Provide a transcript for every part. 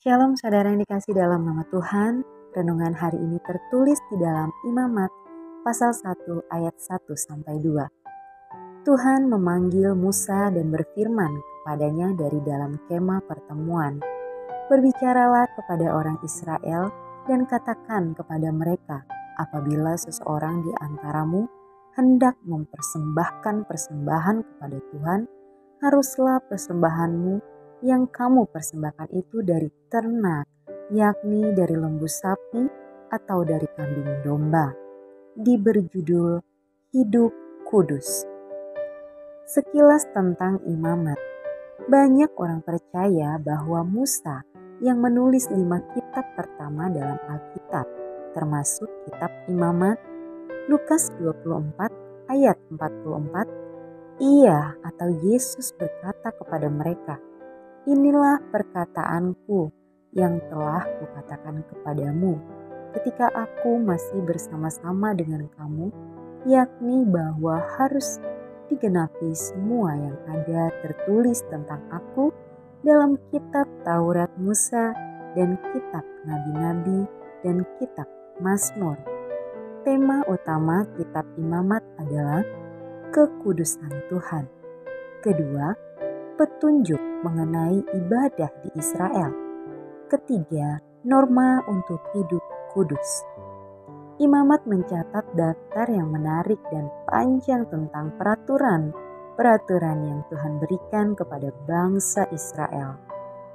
Shalom saudara yang dikasih dalam nama Tuhan. Renungan hari ini tertulis di dalam Imamat pasal 1 ayat 1-2. Tuhan memanggil Musa dan berfirman kepadanya dari dalam kemah pertemuan. Berbicaralah kepada orang Israel dan katakan kepada mereka, apabila seseorang di antaramu hendak mempersembahkan persembahan kepada Tuhan, haruslah persembahanmu yang kamu persembahkan itu dari ternak, yakni dari lembu sapi atau dari kambing domba. Diberi judul Hidup Kudus. Sekilas tentang Imamat. Banyak orang percaya bahwa Musa yang menulis 5 kitab pertama dalam Alkitab, termasuk kitab Imamat, Lukas 24 ayat 44, ia atau Yesus berkata kepada mereka, "Inilah perkataanku yang telah kukatakan kepadamu ketika aku masih bersama-sama dengan kamu, yakni bahwa harus digenapi semua yang ada tertulis tentang aku dalam kitab Taurat Musa dan kitab Nabi-Nabi dan kitab Mazmur." Tema utama kitab Imamat adalah kekudusan Tuhan. Kedua, petunjuk mengenai ibadah di Israel. Ketiga, norma untuk hidup kudus. Imamat mencatat daftar yang menarik dan panjang tentang peraturan yang Tuhan berikan kepada bangsa Israel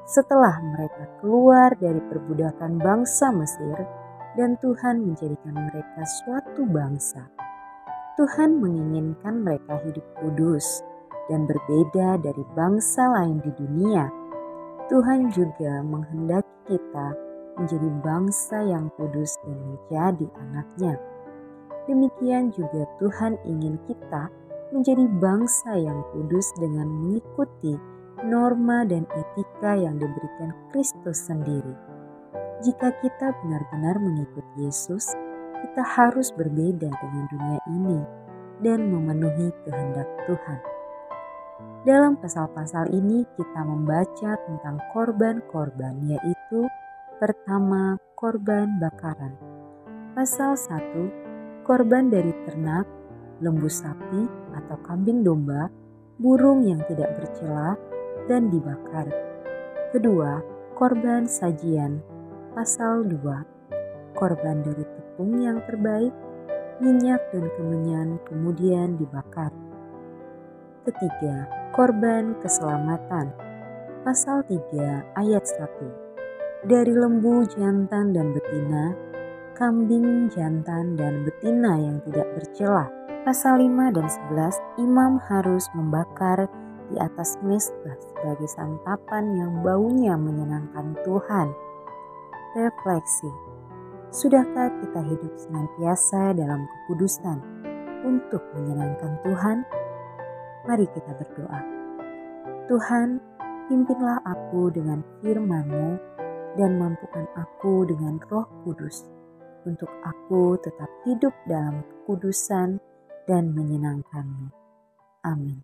setelah mereka keluar dari perbudakan bangsa Mesir dan Tuhan menjadikan mereka suatu bangsa. Tuhan menginginkan mereka hidup kudus dan berbeda dari bangsa lain di dunia. Tuhan juga menghendaki kita menjadi bangsa yang kudus dan menjadi anak-Nya. Demikian juga Tuhan ingin kita menjadi bangsa yang kudus dengan mengikuti norma dan etika yang diberikan Kristus sendiri. Jika kita benar-benar mengikut Yesus, kita harus berbeda dengan dunia ini dan memenuhi kehendak Tuhan. Dalam pasal-pasal ini kita membaca tentang korban-korban, yaitu pertama, korban bakaran. Pasal 1, korban dari ternak, lembu sapi atau kambing domba, burung yang tidak bercela dan dibakar. Kedua, korban sajian. Pasal 2, korban dari tepung yang terbaik, minyak dan kemenyan kemudian dibakar. Ketiga, korban keselamatan. Pasal 3 ayat 1. Dari lembu jantan dan betina, kambing jantan dan betina yang tidak bercela. Pasal 5 dan 11, imam harus membakar di atas mezbah sebagai santapan yang baunya menyenangkan Tuhan. Refleksi. Sudahkah kita hidup senantiasa dalam kekudusan untuk menyenangkan Tuhan? Mari kita berdoa. Tuhan, pimpinlah aku dengan firman-Mu dan mampukan aku dengan Roh Kudus untuk aku tetap hidup dalam kekudusan dan menyenangkan-Mu. Amin.